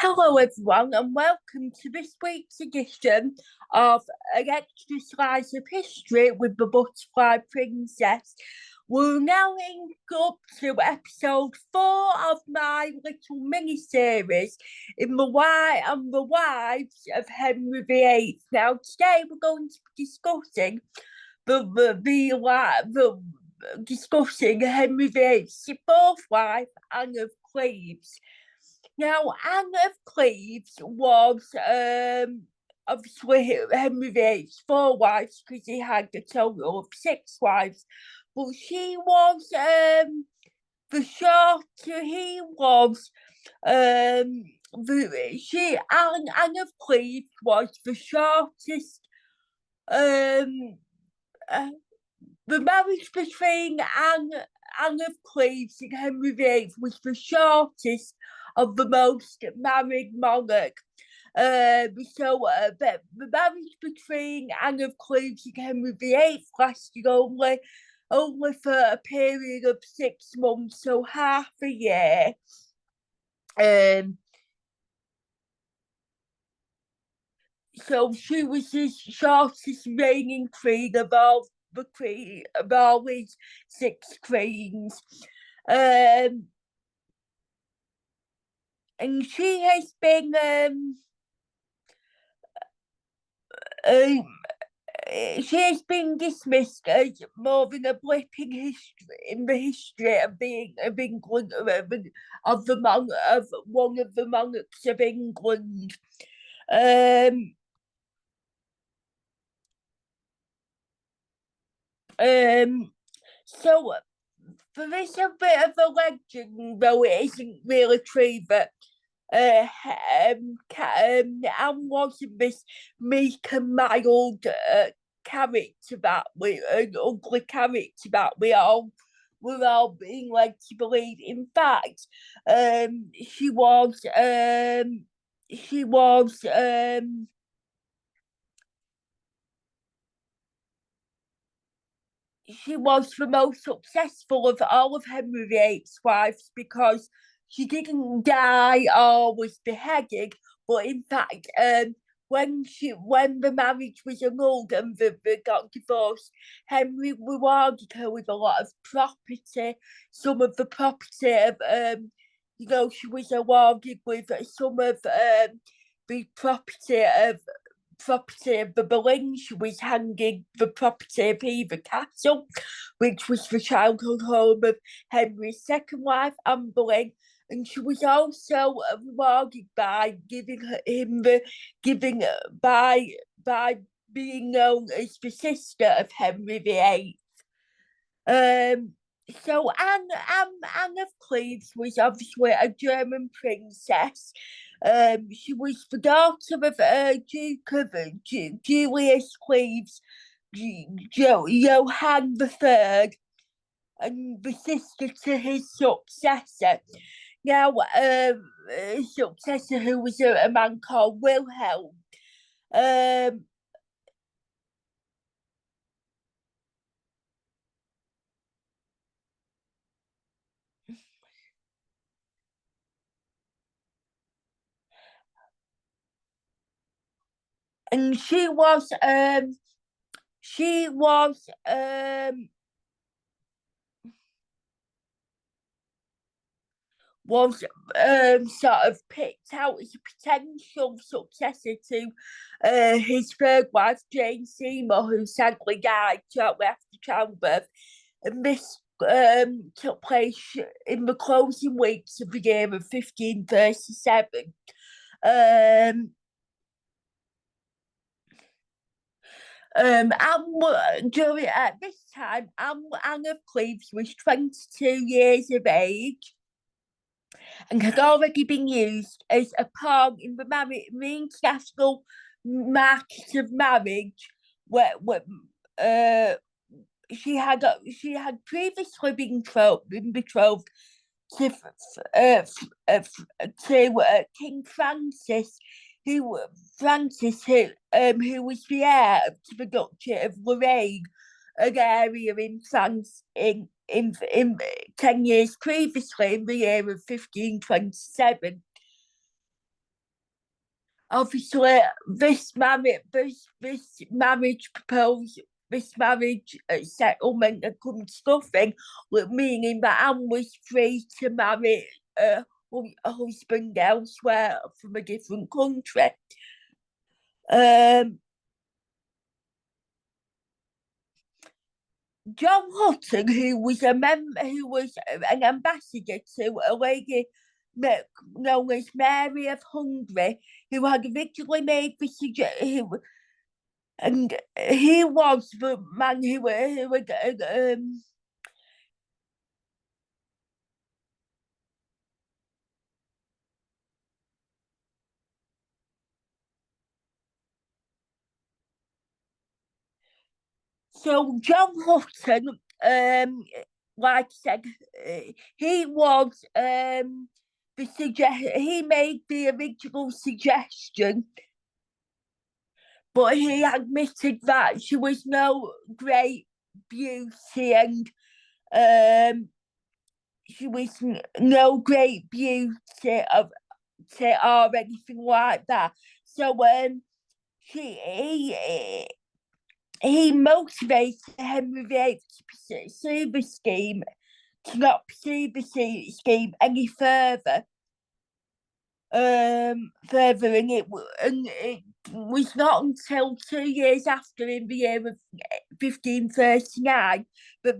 Hello, everyone, and welcome to this week's edition of An Extra Slice of History with the Butterfly Princess. We're now up to episode 4 of my little mini-series in the Why and the Wives of Henry VIII. Now, today we're going to be discussing discussing Henry VIII's fourth wife, Anne of Cleves. Now, Anne of Cleves was obviously Henry VIII's 4 wives because he had a total of 6 wives, but she was the short. He was Anne of Cleves was the shortest. The marriage between Anne of Cleves and Henry VIII was the shortest of the most married monarch. The marriage between Anne of Cleves and Henry VIII lasted only for a period of 6 months, so half a year. So she was the shortest reigning queen of all these 6 queens. And she has been dismissed as more than a blip in the history of England, of one of the monarchs of England. So there is a bit of a legend, though it isn't really true, that Anne wasn't this meek and mild character an ugly character that we're all being led to believe. In fact, she was the most successful of all of Henry VIII's wives because she didn't die or was beheaded, but in fact, when the marriage was annulled and they got divorced, Henry rewarded her with a lot of property. Some of the property of she was awarded with some of the property of the Boleyn. She was handed the property of Hever Castle, which was the childhood home of Henry's second wife, Anne Boleyn, and she was also rewarded by by being known as the sister of Henry VIII. So Anne of Cleves was obviously a German princess. She was the daughter of Duke of Julius Cleves, Johann III, and the sister to his successor. Now, successor who was a man called Wilhelm. And she was sort of picked out as a potential successor to his third wife, Jane Seymour, who sadly died shortly after childbirth. And this took place in the closing weeks of the year of 1537. At this time, Anne of Cleves was 22 years of age and had already been used as a pawn in the international market of marriage, where she had previously been betrothed to King Francis, who was the heir to the Duchy of Lorraine, an area in France in 10 years previously, in the year of 1527. Obviously, this marriage proposal, this marriage settlement had come to nothing, meaning that Anne was free to marry a husband elsewhere from a different country. Um, John Hutton, who was an ambassador to a lady known as Mary of Hungary, who had originally made the suggestion, and he was the man who so John Hutton, like I said, he was he made the original suggestion, but he admitted that she was no great beauty, and um she was no great beauty or anything like that. So he he he motivated Henry VIII to pursue the scheme, to not pursue the scheme any further. And it was not until 2 years after, in the year of 1539, that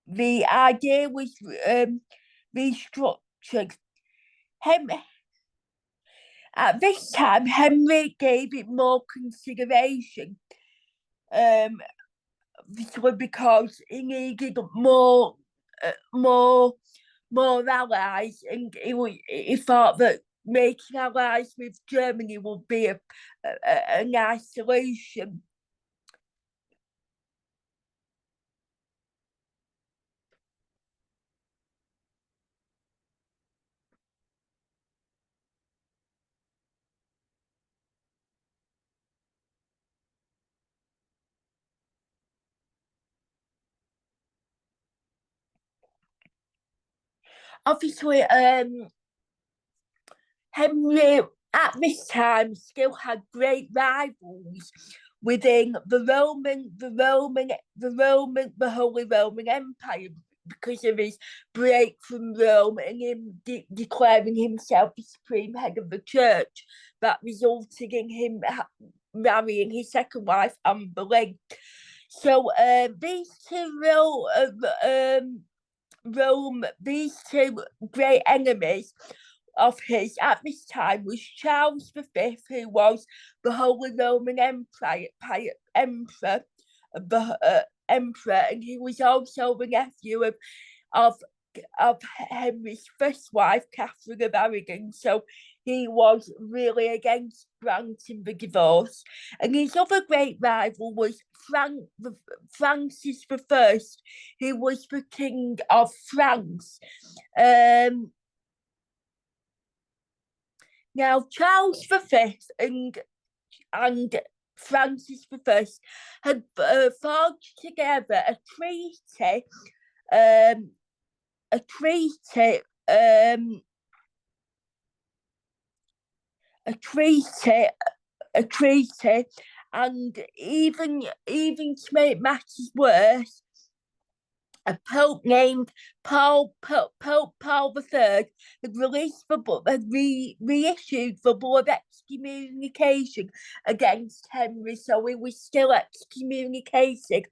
the idea was restructured. Hem- at this time, Henry gave it more consideration, um, because he needed more allies, and he thought that making allies with Germany would be a nice solution. Obviously, Henry at this time still had great rivals within the Holy Roman Empire, because of his break from Rome and him declaring himself the supreme head of the church, that resulted in him marrying his second wife, Anne Boleyn. So these two these two great enemies of his at this time was Charles V, who was the Holy Roman Emperor, and he was also the nephew of of Henry's first wife, Catherine of Aragon. So he was really against granting the divorce. And his other great rival was Francis I, who was the King of France. Now, Charles V and Francis I had forged together um, a treaty, um, a treaty, a treaty, and even to make matters worse, a pope named Pope Paul III had reissued the bull of excommunication against Henry, so he was still excommunicated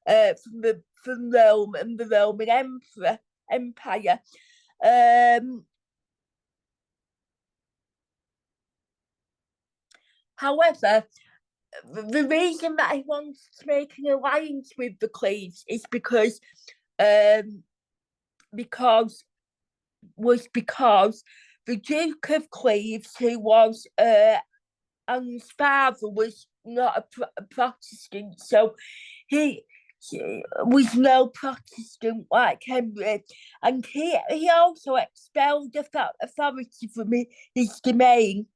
from Rome and the Roman Empire. However, the reason that he wants to make an alliance with the Cleves is um, because because the Duke of Cleves, who was Anne's father, was not a Protestant, so he was no Protestant like Henry, and he also expelled authority from his domain.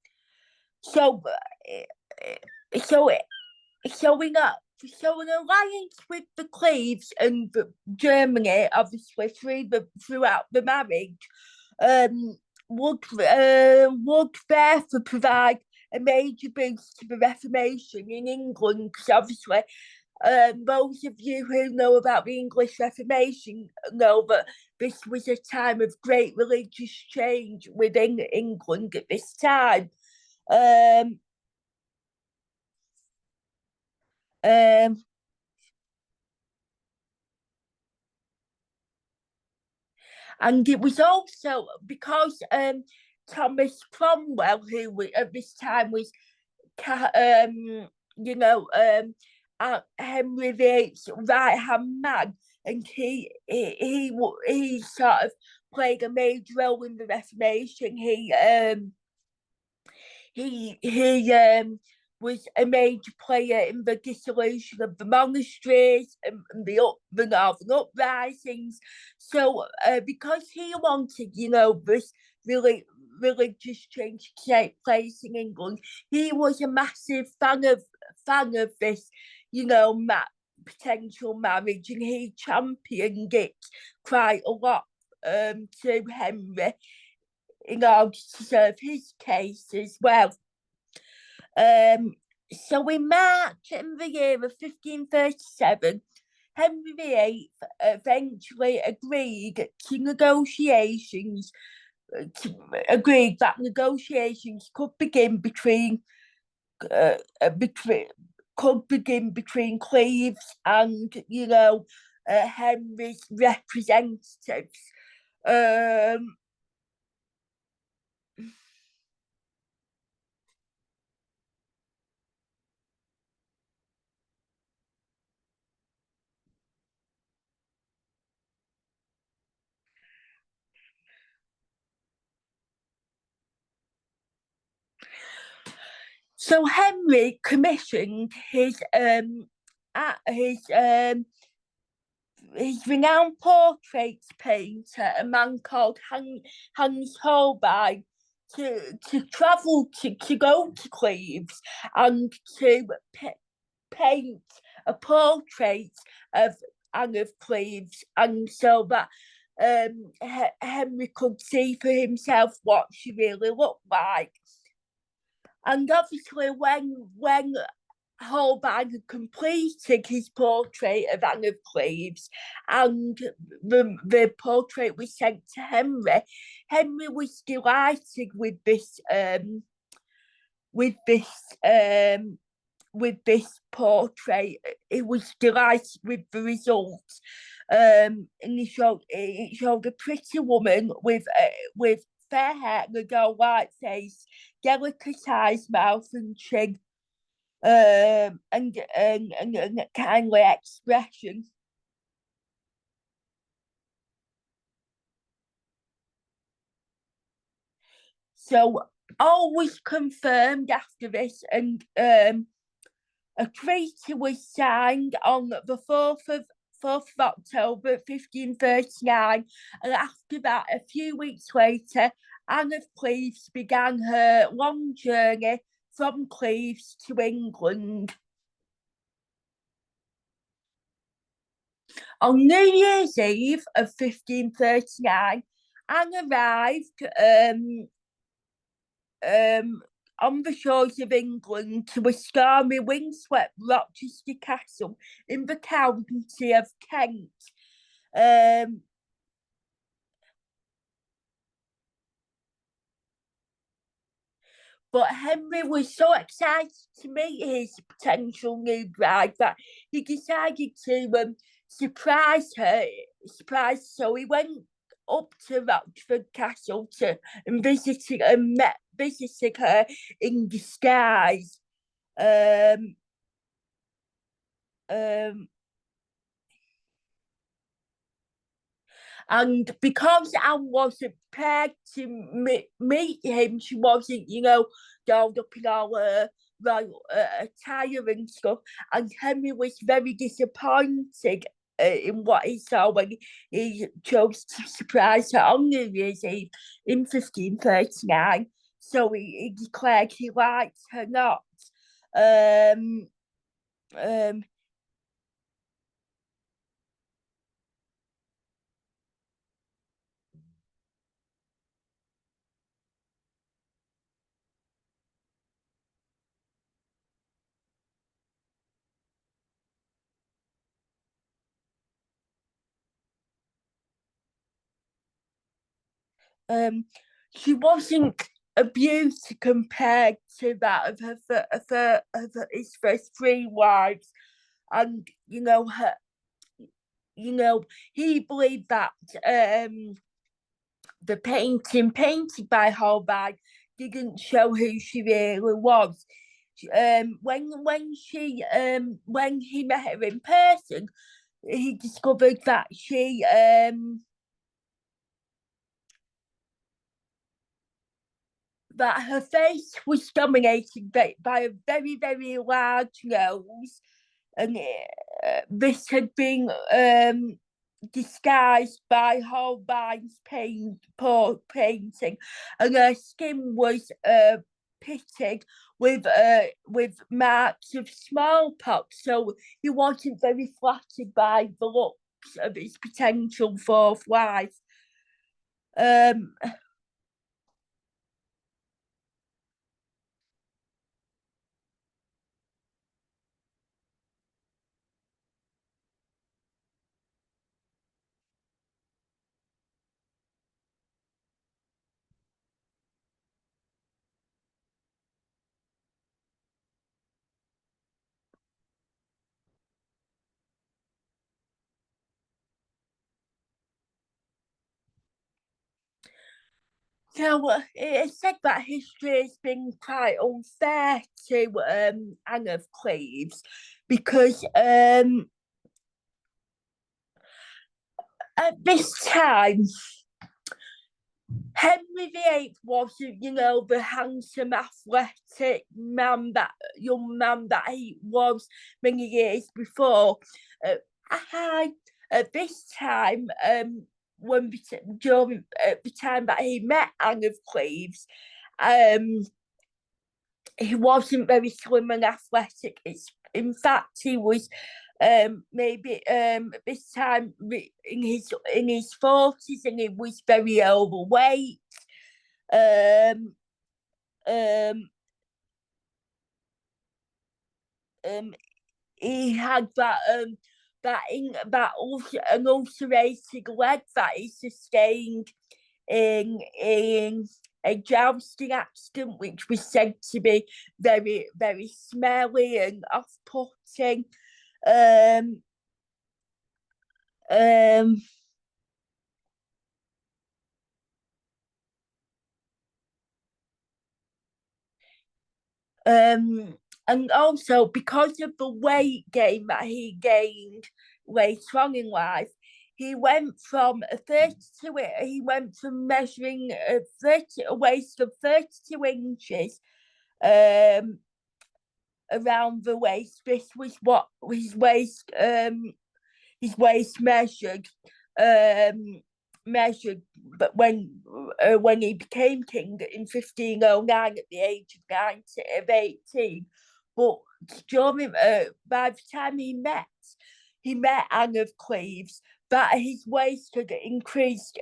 So, so showing up showing alliance with the Cleves and Germany, obviously throughout the marriage, would therefore provide a major boost to the Reformation in England, because obviously those of you who know about the English Reformation know that this was a time of great religious change within England at this time. Um, um, and it was also because Thomas Cromwell, who at this time was you know, Henry VIII's right hand man, and he sort of played a major role in the Reformation. He was a major player in the dissolution of the monasteries and the northern uprisings. So, because he wanted, this really religious change to take place in England, he was a massive fan of this, potential marriage, and he championed it quite a lot to Henry in order to serve his case as well. Um, so in March in the year of 1537, Henry VIII eventually agreed that negotiations uh, uh, between could begin between Cleves and Henry's representatives. Um, So Henry commissioned his renowned portrait painter, a man called Hans Holbein, to travel to go to Cleves and to paint a portrait of Anne of Cleves, and so that Henry could see for himself what she really looked like. And obviously, when Holbein had completed his portrait of Anne of Cleves, and the portrait was sent to Henry. Henry was delighted with this um, with this portrait. He was delighted with the result, and it showed a pretty woman with fair hair and a dull white face, delicate eyes, mouth, and chin, and kindly expression. So all was confirmed after this, and a treaty was signed on the 4th of October 1539, and after that, a few weeks later, Anne of Cleves began her long journey from Cleves to England. On New Year's Eve of 1539, Anne arrived um, on the shores of England to a stormy, windswept Rochester Castle in the county of Kent. Um, but Henry was so excited to meet his potential new bride that he decided to surprise her. So he went up to Rochford Castle and visited her in disguise. Um, um, and because Anne wasn't prepared to meet him, she wasn't, dolled up in all her royal attire and stuff. And Henry was very disappointed in what he saw when he chose to surprise her on New Year's Eve in 1539. So he declared he liked her not. Um, um, Um, she wasn't abused compared to that of his first three wives, and you know, he believed that the painting painted by Holbein didn't show who she really was. When he met her in person, he discovered that that her face was dominated by a very, very large nose, and this had been disguised by Holbein's painting, and her skin was pitted with marks of smallpox. So he wasn't very flattered by the looks of his potential fourth wife. Um, so it said that history has been quite unfair to Anne of Cleves because at this time Henry VIII wasn't, the handsome, athletic young man that he was many years before. I at this time, when during the time that he met Anne of Cleves, um, he wasn't very slim and athletic. In fact, he was maybe this time in his 40s, and he was very overweight. Um, um, um, he had an ulcerated leg that he sustained in a jousting accident, which was said to be very, very smelly and off-putting. Um, um, um, and also because of the weight gain that he gained later on in life, he went from measuring a waist of 32 inches um, around the waist. This was what his waist um, measured, but when he became king in 1509 at the age of 18. But during by the time he met Anne of Cleves, that his waist had increased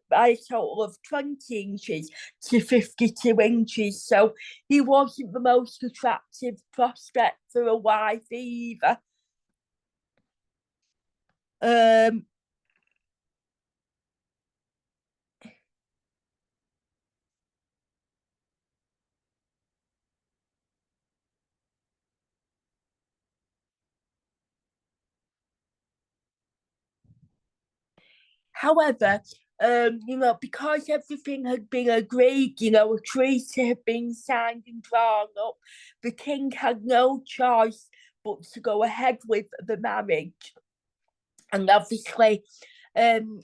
by a total of 20 inches to 52 inches. So he wasn't the most attractive prospect for a wife either. Um, However, because everything had been agreed, a treaty had been signed and drawn up, the king had no choice but to go ahead with the marriage. And obviously, um,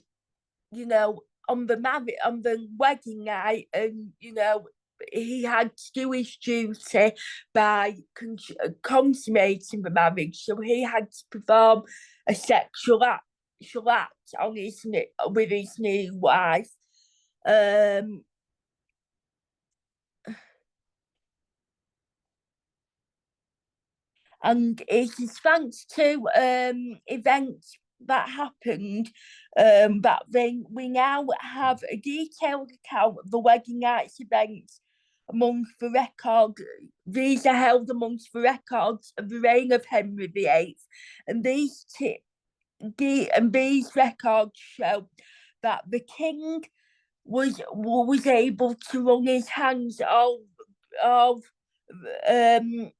on the wedding night, and he had to do his duty by consummating the marriage. So he had to perform a sexual act with his new wife. Um, and it is thanks to events that happened that we now have a detailed account of the wedding night's events amongst the record. These are held amongst the records of the reign of Henry VIII, and these records show that the king was able to run his hands all um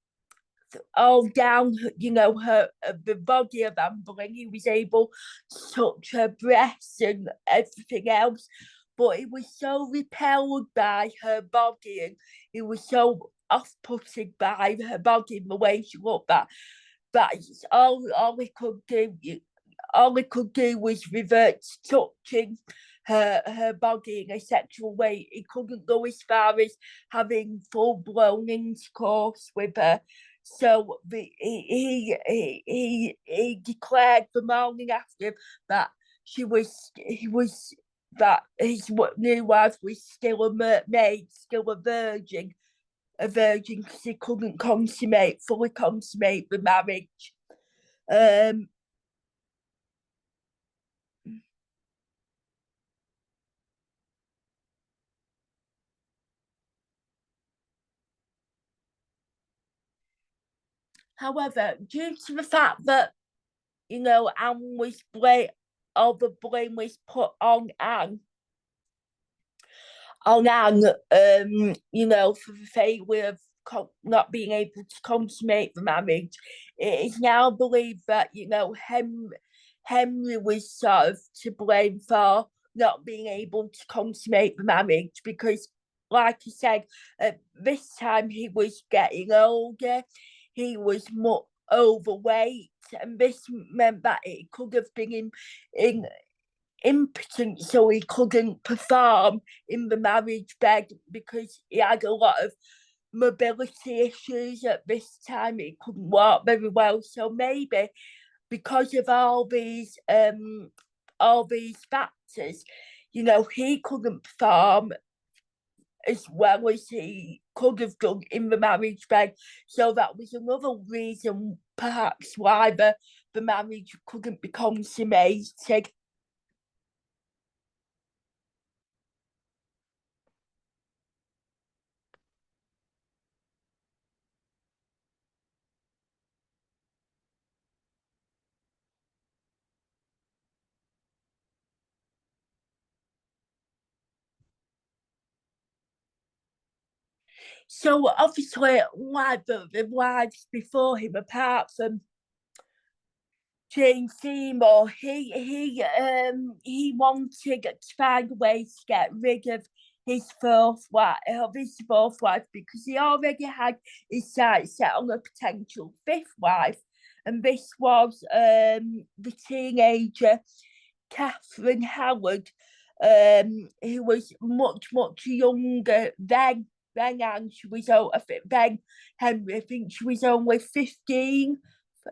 all down, her the body of Amber, and he was able to touch her breasts and everything else. But he was so repelled by her body, and he was so off-putted by her body and the way she looked, that all he could do was revert to touching her body in a sexual way. He couldn't go as far as having full blown intercourse with her. So he declared the morning after that that his new wife was still a mermaid, still a virgin, because he couldn't fully consummate the marriage. Um, However, due to the fact that Anne was all the blame was put on Anne, for the failure of not being able to consummate the marriage. It is now believed that Henry was sort of to blame for not being able to consummate the marriage because, like I said, at this time he was getting older, he was more overweight, and this meant that it could have been in impotent, so he couldn't perform in the marriage bed because he had a lot of mobility issues at this time. He couldn't walk very well. So maybe because of all these factors, he couldn't perform as well as he could have done in the marriage bed. So that was another reason perhaps why the marriage couldn't be consummated. So obviously, like the wives before him, apart from Jane Seymour, he wanted to find a way to get rid of his fourth wife, because he already had his sights set on a potential fifth wife, and this was the teenager Catherine Howard, who was much younger then, she was then Henry, I think she was only 15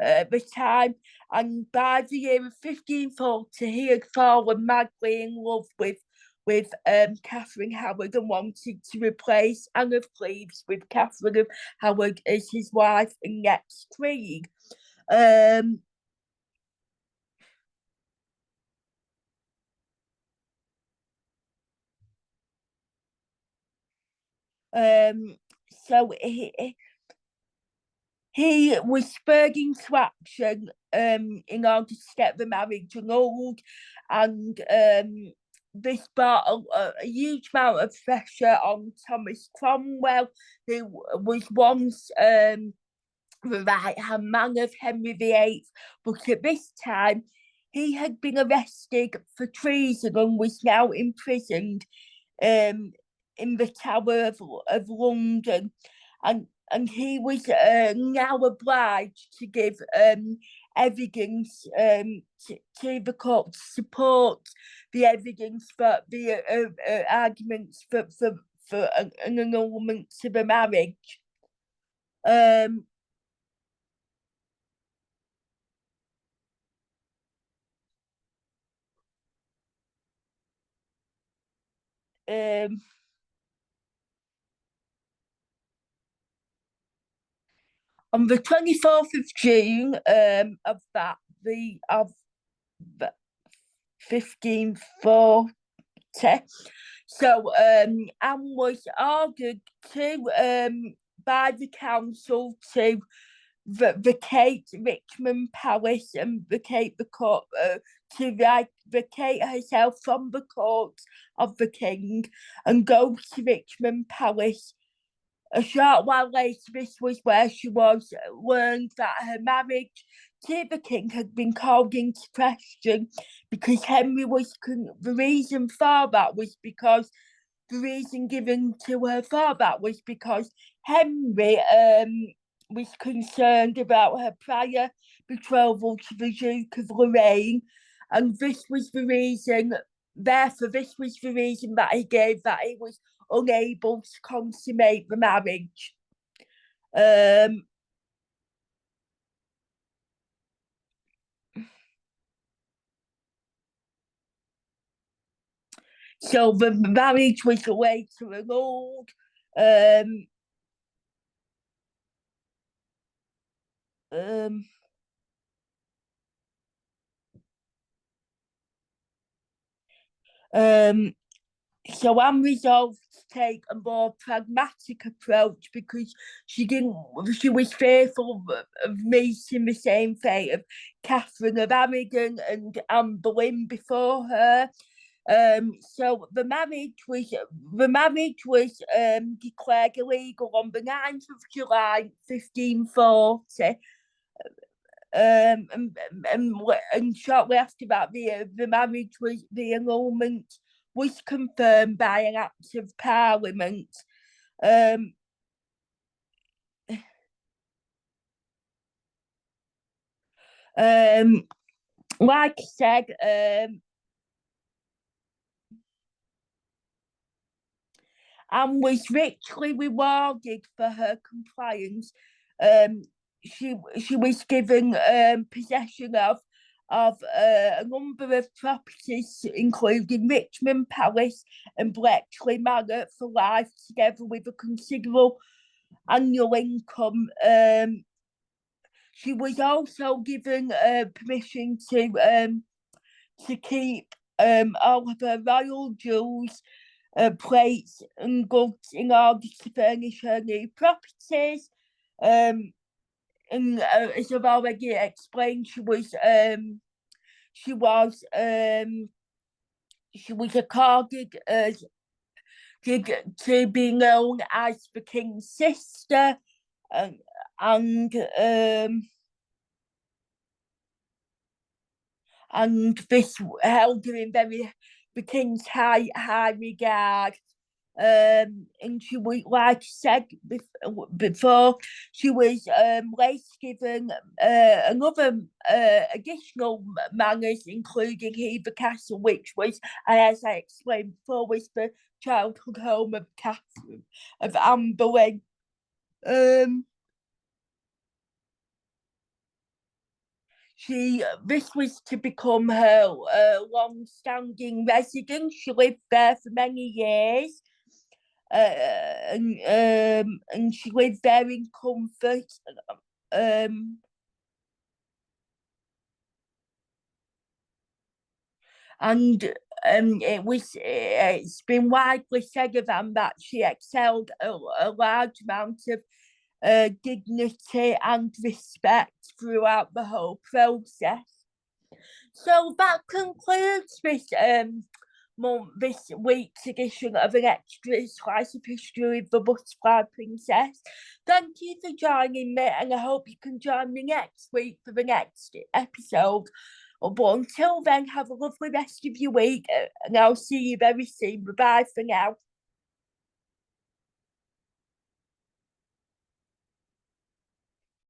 at the time, and by the year of 1540, he had fallen madly in love with Catherine Howard and wanted to replace Anne of Cleves with Catherine of Howard as his wife and next queen. Um, um, so he was spurred into action in order to get the marriage annulled, and this brought a huge amount of pressure on Thomas Cromwell, who was once the right hand man of Henry VIII, but at this time he had been arrested for treason and was now imprisoned um, in the Tower of London, and he was now obliged to give evidence to the court to support the evidence for the arguments for an annulment to the marriage. Um, um, on the 24th of June of that the of 1540. So Anne was ordered to by the council to vacate Richmond Palace and vacate the court to vacate herself from the court of the king and go to Richmond Palace. A short while later, this was where she was learned that her marriage to the king had been called into question because Henry was the reason for that was because the reason given to her for that was because Henry was concerned about her prior betrothal to the Duke of Lorraine, and this was the reason. Therefore, this was the reason that he gave that he was unable to consummate the marriage. So the marriage was later annulled. Um, um, um, so Anne resolved to take a more pragmatic approach because she was fearful of meeting the same fate of Catherine of Aragon and Anne Boleyn before her. So the marriage was declared illegal on the 9th of July 1540. And shortly after that, the annulment was confirmed by an act of parliament. Um, um, like I said, and was richly rewarded for her compliance. Um, she was given possession of a number of properties, including Richmond Palace and Bletchley Manor for life, together with a considerable annual income. She was also given permission to keep all of her royal jewels, plates and goods in order to furnish her new properties. And as I've already explained, she was accorded to be known as the king's sister, and and um, and this held her in the king's high regard. And she was, like I said before, she was later given another additional manors, including Hever Castle, which was, as I explained before, was the childhood home of Catherine of Anne Boleyn. This was to become her long-standing residence. She lived there for many years, and she lived there in comfort. Um, and it's been widely said of Anne that she excelled a large amount of dignity and respect throughout the whole process. So that concludes this week's edition of an extra slice of history of the Butterfly Princess. Thank you for joining me, and I hope you can join me next week for the next episode. But until then, have a lovely rest of your week, and I'll see you very soon. Bye-bye for now.